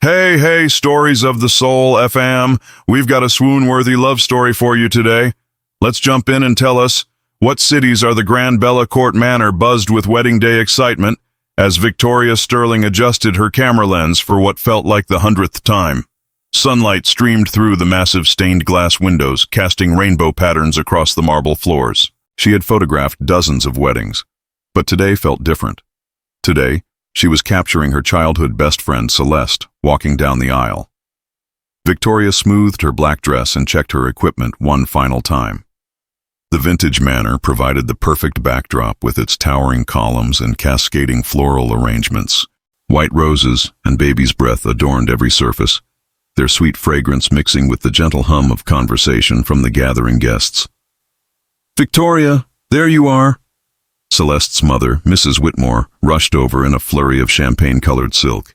Hey, hey, stories of the soul, FM. We've got a swoon-worthy love story for you today. Let's jump in and tell us, what cities are the Grand Bella Court Manor buzzed with wedding day excitement as Victoria Sterling adjusted her camera lens for what felt like the 100th time? Sunlight streamed through the massive stained glass windows, casting rainbow patterns across the marble floors. She had photographed dozens of weddings, but today felt different. Today, she was capturing her childhood best friend Celeste, walking down the aisle. Victoria smoothed her black dress and checked her equipment one final time. The vintage manor provided the perfect backdrop with its towering columns and cascading floral arrangements. White roses and baby's breath adorned every surface, their sweet fragrance mixing with the gentle hum of conversation from the gathering guests. "Victoria, there you are!" Celeste's mother, Mrs. Whitmore, rushed over in a flurry of champagne-colored silk.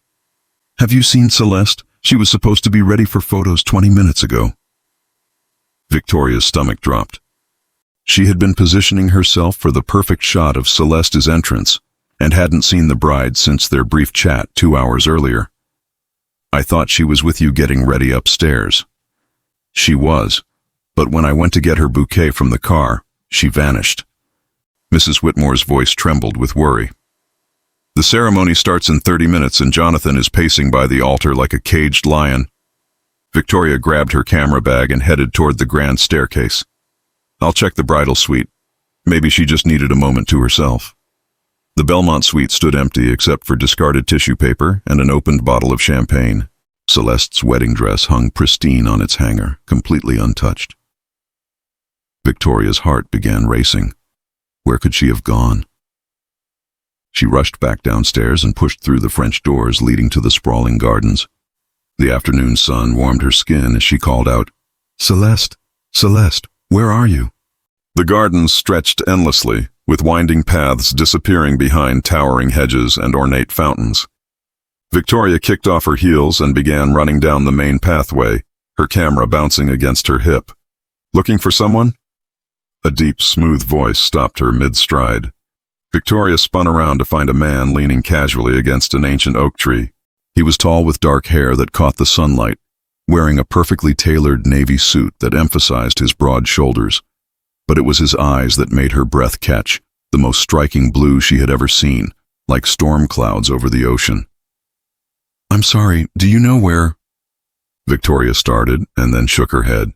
"Have you seen Celeste? She was supposed to be ready for photos 20 minutes ago." Victoria's stomach dropped. She had been positioning herself for the perfect shot of Celeste's entrance and hadn't seen the bride since their brief chat 2 hours earlier. "I thought she was with you getting ready upstairs." She was, but when I went to get her bouquet from the car, she vanished. Mrs. Whitmore's voice trembled with worry. "The ceremony starts in 30 minutes and Jonathan is pacing by the altar like a caged lion." Victoria grabbed her camera bag and headed toward the grand staircase. "I'll check the bridal suite. Maybe she just needed a moment to herself." The Belmont suite stood empty except for discarded tissue paper and an opened bottle of champagne. Celeste's wedding dress hung pristine on its hanger, completely untouched. Victoria's heart began racing. Where could she have gone? She rushed back downstairs and pushed through the French doors leading to the sprawling gardens. The afternoon sun warmed her skin as she called out, "Celeste, Celeste, where are you?" The gardens stretched endlessly, with winding paths disappearing behind towering hedges and ornate fountains. Victoria kicked off her heels and began running down the main pathway, her camera bouncing against her hip. "Looking for someone?" A deep, smooth voice stopped her mid-stride. Victoria spun around to find a man leaning casually against an ancient oak tree. He was tall with dark hair that caught the sunlight, wearing a perfectly tailored navy suit that emphasized his broad shoulders. But it was his eyes that made her breath catch, the most striking blue she had ever seen, like storm clouds over the ocean. "I'm sorry, do you know where?" Victoria started and then shook her head.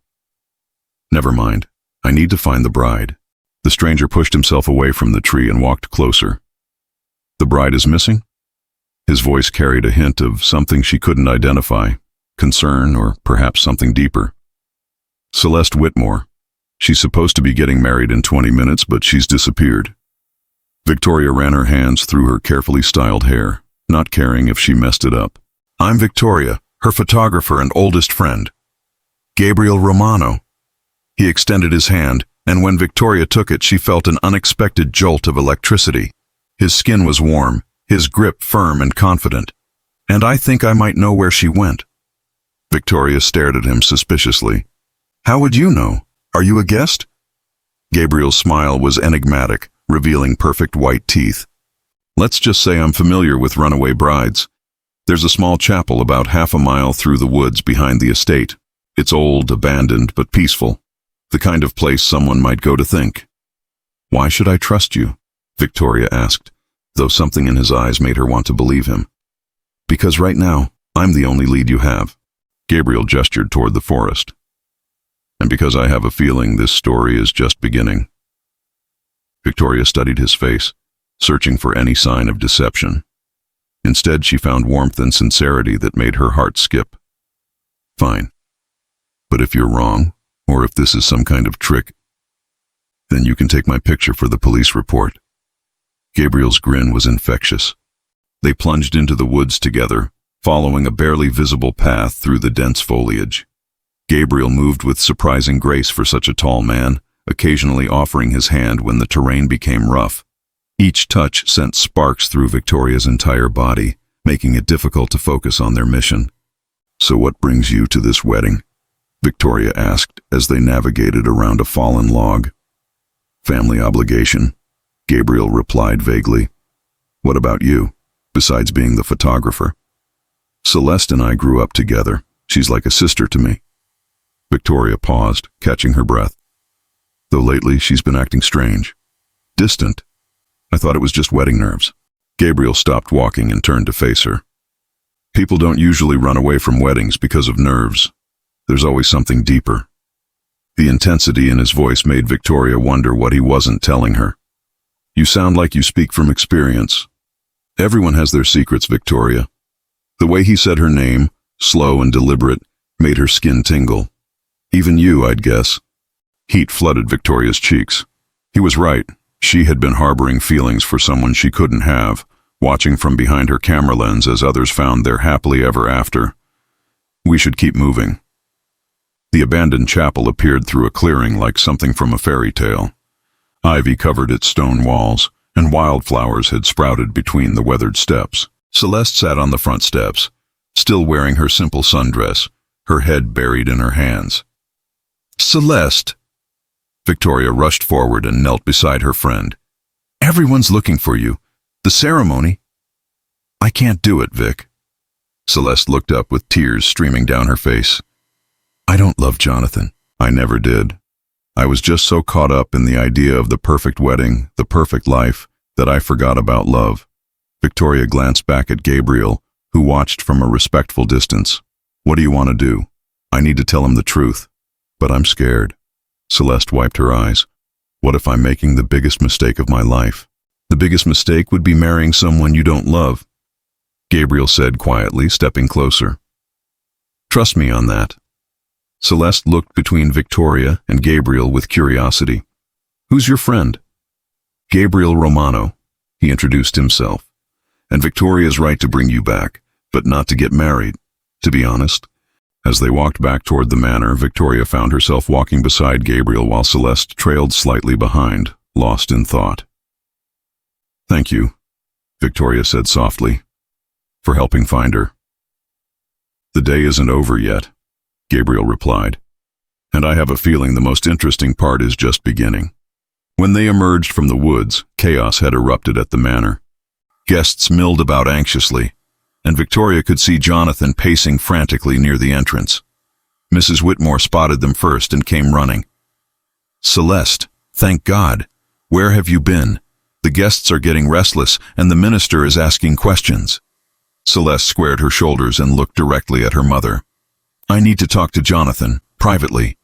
"Never mind. I need to find the bride." The stranger pushed himself away from the tree and walked closer. "The bride is missing?" His voice carried a hint of something she couldn't identify, concern or perhaps something deeper. "Celeste Whitmore. She's supposed to be getting married in 20 minutes, but she's disappeared." Victoria ran her hands through her carefully styled hair, not caring if she messed it up. "I'm Victoria, her photographer and oldest friend. Gabriel Romano." He extended his hand, and when Victoria took it, she felt an unexpected jolt of electricity. His skin was warm, his grip firm and confident. "And I think I might know where she went." Victoria stared at him suspiciously. "How would you know? Are you a guest?" Gabriel's smile was enigmatic, revealing perfect white teeth. "Let's just say I'm familiar with runaway brides. There's a small chapel about half a mile through the woods behind the estate. It's old, abandoned, but peaceful. The kind of place someone might go to think." "Why should I trust you?" Victoria asked, though something in his eyes made her want to believe him. "Because right now, I'm the only lead you have." Gabriel gestured toward the forest. "And because I have a feeling this story is just beginning." Victoria studied his face, searching for any sign of deception. Instead, she found warmth and sincerity that made her heart skip. "Fine. But if you're wrong, or if this is some kind of trick, then you can take my picture for the police report." Gabriel's grin was infectious. They plunged into the woods together, following a barely visible path through the dense foliage. Gabriel moved with surprising grace for such a tall man, occasionally offering his hand when the terrain became rough. Each touch sent sparks through Victoria's entire body, making it difficult to focus on their mission. "So what brings you to this wedding?" Victoria asked as they navigated around a fallen log. "Family obligation," Gabriel replied vaguely. "What about you, besides being the photographer?" Celeste and I grew up together. She's like a sister to me. Victoria paused, catching her breath. Though lately she's been acting strange. Distant. I thought it was just wedding nerves. Gabriel stopped walking and turned to face her. People don't usually run away from weddings because of nerves. There's always something deeper. The intensity in his voice made Victoria wonder what he wasn't telling her. You sound like you speak from experience. Everyone has their secrets, Victoria. The way he said her name, slow and deliberate, made her skin tingle. Even you, I'd guess. Heat flooded Victoria's cheeks. He was right. She had been harboring feelings for someone she couldn't have, watching from behind her camera lens as others found their happily ever after. We should keep moving. The abandoned chapel appeared through a clearing like something from a fairy tale. Ivy covered its stone walls, and wildflowers had sprouted between the weathered steps. Celeste sat on the front steps, still wearing her simple sundress, her head buried in her hands. Celeste! Victoria rushed forward and knelt beside her friend. Everyone's looking for you. The ceremony. I can't do it, Vic. Celeste looked up with tears streaming down her face. I don't love Jonathan. I never did. I was just so caught up in the idea of the perfect wedding, the perfect life, that I forgot about love. Victoria glanced back at Gabriel, who watched from a respectful distance. What do you want to do? I need to tell him the truth, but I'm scared. Celeste wiped her eyes. What if I'm making the biggest mistake of my life? The biggest mistake would be marrying someone you don't love, Gabriel said quietly, stepping closer. Trust me on that. Celeste looked between Victoria and Gabriel with curiosity. Who's your friend? Gabriel Romano, he introduced himself. And Victoria's right to bring you back, but not to get married, to be honest. As they walked back toward the manor, Victoria found herself walking beside Gabriel while Celeste trailed slightly behind, lost in thought. Thank you, Victoria said softly, for helping find her. The day isn't over yet, Gabriel replied, and I have a feeling the most interesting part is just beginning. When they emerged from the woods, chaos had erupted at the manor. Guests milled about anxiously, and Victoria could see Jonathan pacing frantically near the entrance. Mrs. Whitmore spotted them first and came running. Celeste, thank God. Where have you been? The guests are getting restless, and the minister is asking questions. Celeste squared her shoulders and looked directly at her mother. I need to talk to Jonathan, privately.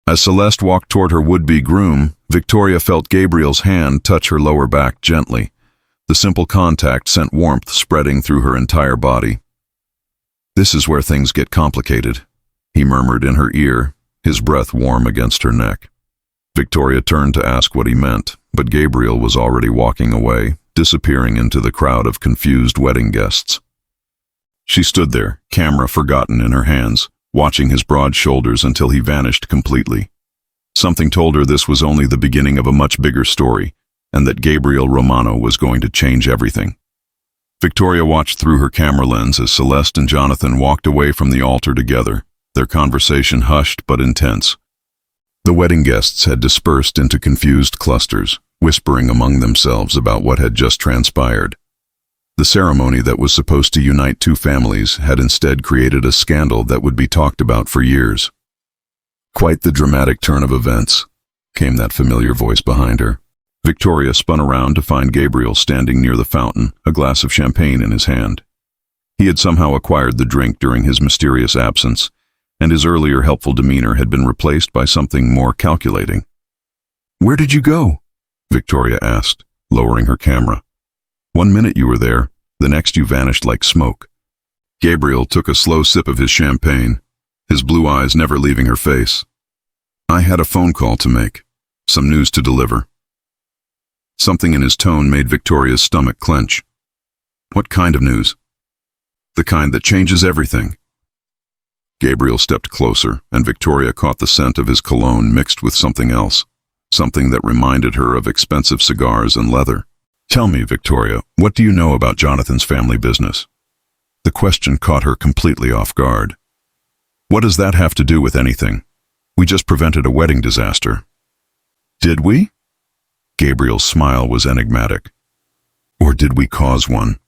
As Celeste walked toward her would-be groom, Victoria felt Gabriel's hand touch her lower back gently. The simple contact sent warmth spreading through her entire body. This is where things get complicated, he murmured in her ear, his breath warm against her neck. Victoria turned to ask what he meant, but Gabriel was already walking away, disappearing into the crowd of confused wedding guests. She stood there, camera forgotten in her hands, watching his broad shoulders until he vanished completely. Something told her this was only the beginning of a much bigger story, and that Gabriel Romano was going to change everything. Victoria watched through her camera lens as Celeste and Jonathan walked away from the altar together, their conversation hushed but intense. The wedding guests had dispersed into confused clusters, whispering among themselves about what had just transpired. The ceremony that was supposed to unite two families had instead created a scandal that would be talked about for years. Quite the dramatic turn of events, came that familiar voice behind her. Victoria spun around to find Gabriel standing near the fountain, a glass of champagne in his hand. He had somehow acquired the drink during his mysterious absence, and his earlier helpful demeanor had been replaced by something more calculating. Where did you go? Victoria asked, lowering her camera. 1 minute you were there, the next you vanished like smoke. Gabriel took a slow sip of his champagne, his blue eyes never leaving her face. I had a phone call to make, some news to deliver. Something in his tone made Victoria's stomach clench. What kind of news? The kind that changes everything. Gabriel stepped closer, and Victoria caught the scent of his cologne mixed with something else, something that reminded her of expensive cigars and leather. Tell me, Victoria, what do you know about Jonathan's family business? The question caught her completely off guard. What does that have to do with anything? We just prevented a wedding disaster. Did we? Gabriel's smile was enigmatic. Or did we cause one?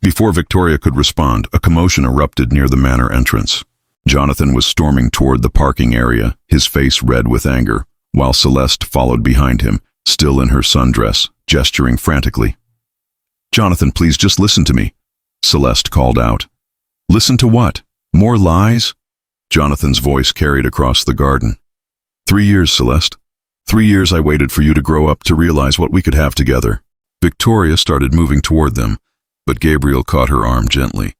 Before Victoria could respond, a commotion erupted near the manor entrance. Jonathan was storming toward the parking area, his face red with anger, while Celeste followed behind him, still in her sundress, gesturing frantically. "Jonathan, please just listen to me," Celeste called out. "Listen to what? More lies?" Jonathan's voice carried across the garden. 3 years, Celeste. 3 years I waited for you to grow up to realize what we could have together." Victoria started moving toward them, but Gabriel caught her arm gently.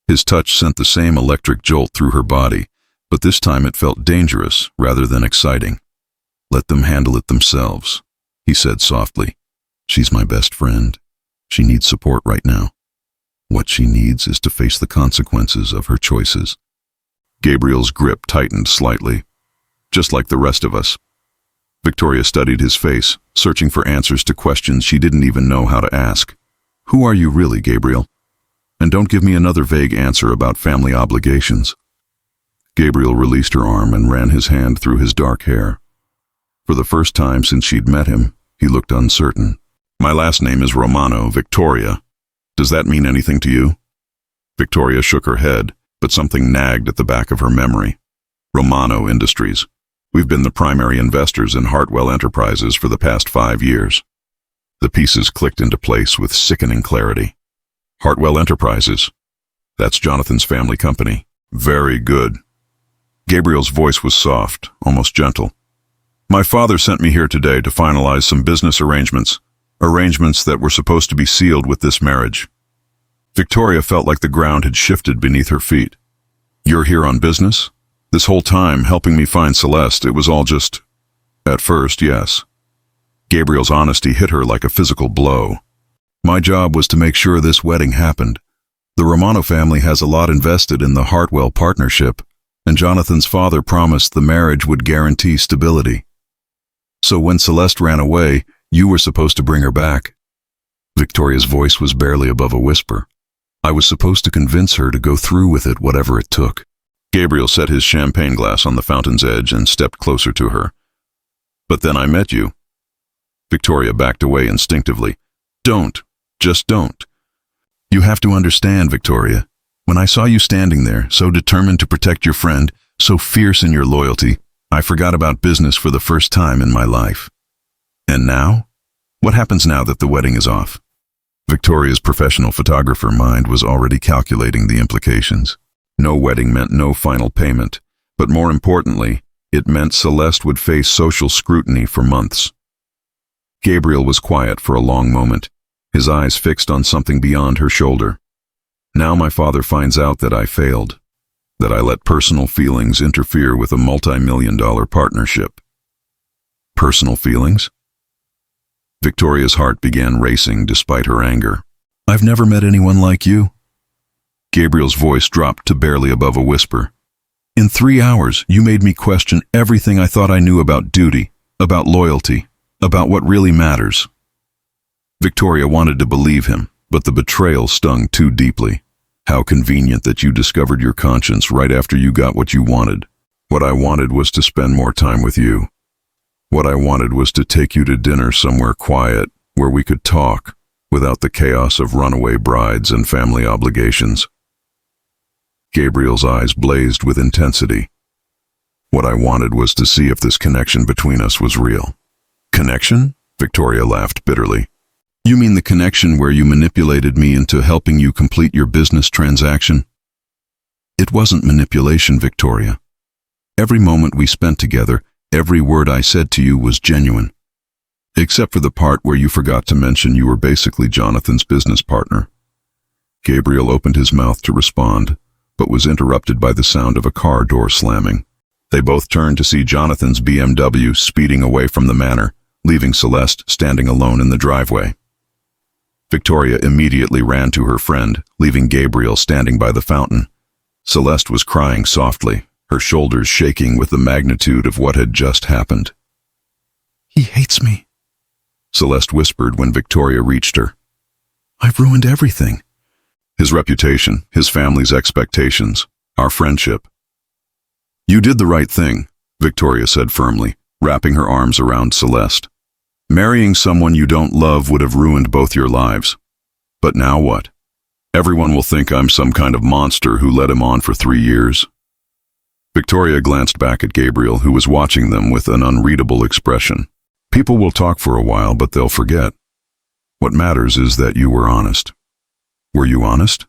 His touch sent the same electric jolt through her body, but this time it felt dangerous rather than exciting. "Let them handle it themselves," he said softly. "She's my best friend. She needs support right now. What she needs is to face the consequences of her choices." Gabriel's grip tightened slightly. "Just like the rest of us." Victoria studied his face, searching for answers to questions she didn't even know how to ask. "Who are you really, Gabriel? And don't give me another vague answer about family obligations." Gabriel released her arm and ran his hand through his dark hair. For the first time since she'd met him, he looked uncertain. "My last name is Romano, Victoria. Does that mean anything to you?" Victoria shook her head, but something nagged at the back of her memory. "Romano Industries. We've been the primary investors in Hartwell Enterprises for the past 5 years." The pieces clicked into place with sickening clarity. "Hartwell Enterprises. That's Jonathan's family company. Very good." Gabriel's voice was soft, almost gentle. "My father sent me here today to finalize some business arrangements that were supposed to be sealed with this marriage." Victoria felt like the ground had shifted beneath her feet. "You're here on business? This whole time, helping me find Celeste, it was all just—" "At first, yes." Gabriel's honesty hit her like a physical blow. "My job was to make sure this wedding happened. The Romano family has a lot invested in the Hartwell partnership, and Jonathan's father promised the marriage would guarantee stability. So when Celeste ran away, you were supposed to bring her back." Victoria's voice was barely above a whisper. "I was supposed to convince her to go through with it, whatever it took." Gabriel set his champagne glass on the fountain's edge and stepped closer to her. "But then I met you." Victoria backed away instinctively. "Don't. Just don't. You have to understand, Victoria. When I saw you standing there, so determined to protect your friend, so fierce in your loyalty, I forgot about business for the first time in my life. And now? What happens now that the wedding is off?" Victoria's professional photographer mind was already calculating the implications. No wedding meant no final payment, but more importantly, it meant Celeste would face social scrutiny for months. Gabriel was quiet for a long moment, his eyes fixed on something beyond her shoulder. "Now my father finds out that I failed, that I let personal feelings interfere with a multi-million-dollar partnership." "Personal feelings?" Victoria's heart began racing despite her anger. "I've never met anyone like you." Gabriel's voice dropped to barely above a whisper. "In 3 hours, you made me question everything I thought I knew about duty, about loyalty, about what really matters." Victoria wanted to believe him, but the betrayal stung too deeply. "How convenient that you discovered your conscience right after you got what you wanted. What I wanted was to spend more time with you. What I wanted was to take you to dinner somewhere quiet, where we could talk, without the chaos of runaway brides and family obligations." Gabriel's eyes blazed with intensity. "What I wanted was to see if this connection between us was real." "Connection?" Victoria laughed bitterly. "You mean the connection where you manipulated me into helping you complete your business transaction?" "It wasn't manipulation, Victoria. Every moment we spent together, every word I said to you was genuine. Except for the part where you forgot to mention you were basically Jonathan's business partner." Gabriel opened his mouth to respond, but was interrupted by the sound of a car door slamming. They both turned to see Jonathan's BMW speeding away from the manor, leaving Celeste standing alone in the driveway. Victoria immediately ran to her friend, leaving Gabriel standing by the fountain. Celeste was crying softly, her shoulders shaking with the magnitude of what had just happened. "He hates me," Celeste whispered when Victoria reached her. "I've ruined everything. His reputation, his family's expectations, our friendship." "You did the right thing," Victoria said firmly, wrapping her arms around Celeste. "Marrying someone you don't love would have ruined both your lives. But now what? Everyone will think I'm some kind of monster who led him on for 3 years. Victoria glanced back at Gabriel, who was watching them with an unreadable expression. People will talk for a while, but they'll forget. What matters is that you were honest. Were you honest?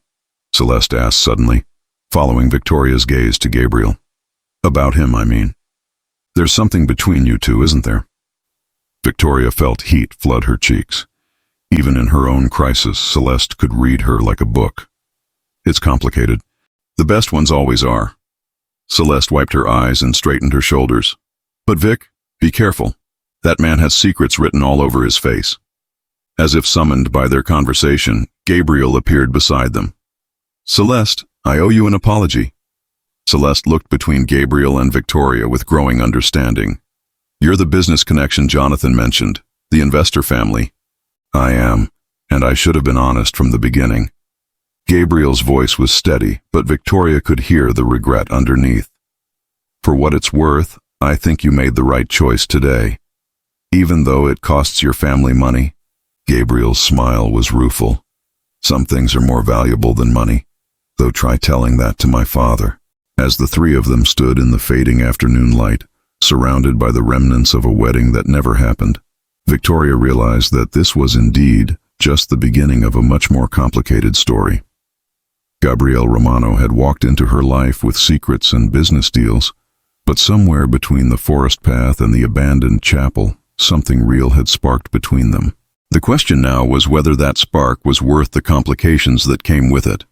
Celeste asked suddenly, following Victoria's gaze to Gabriel. About him, I mean. There's something between you two, isn't there? Victoria felt heat flood her cheeks. Even in her own crisis, Celeste could read her like a book. It's complicated. The best ones always are. Celeste wiped her eyes and straightened her shoulders. But Vic, be careful. That man has secrets written all over his face. As if summoned by their conversation, Gabriel appeared beside them. Celeste, I owe you an apology. Celeste looked between Gabriel and Victoria with growing understanding. You're the business connection Jonathan mentioned, the investor family. I am, and I should have been honest from the beginning. Gabriel's voice was steady, but Victoria could hear the regret underneath. For what it's worth, I think you made the right choice today. Even though it costs your family money. Gabriel's smile was rueful. Some things are more valuable than money, though try telling that to my father. As the three of them stood in the fading afternoon light, surrounded by the remnants of a wedding that never happened, Victoria realized that this was indeed just the beginning of a much more complicated story. Gabriel Romano had walked into her life with secrets and business deals, but somewhere between the forest path and the abandoned chapel, something real had sparked between them. The question now was whether that spark was worth the complications that came with it.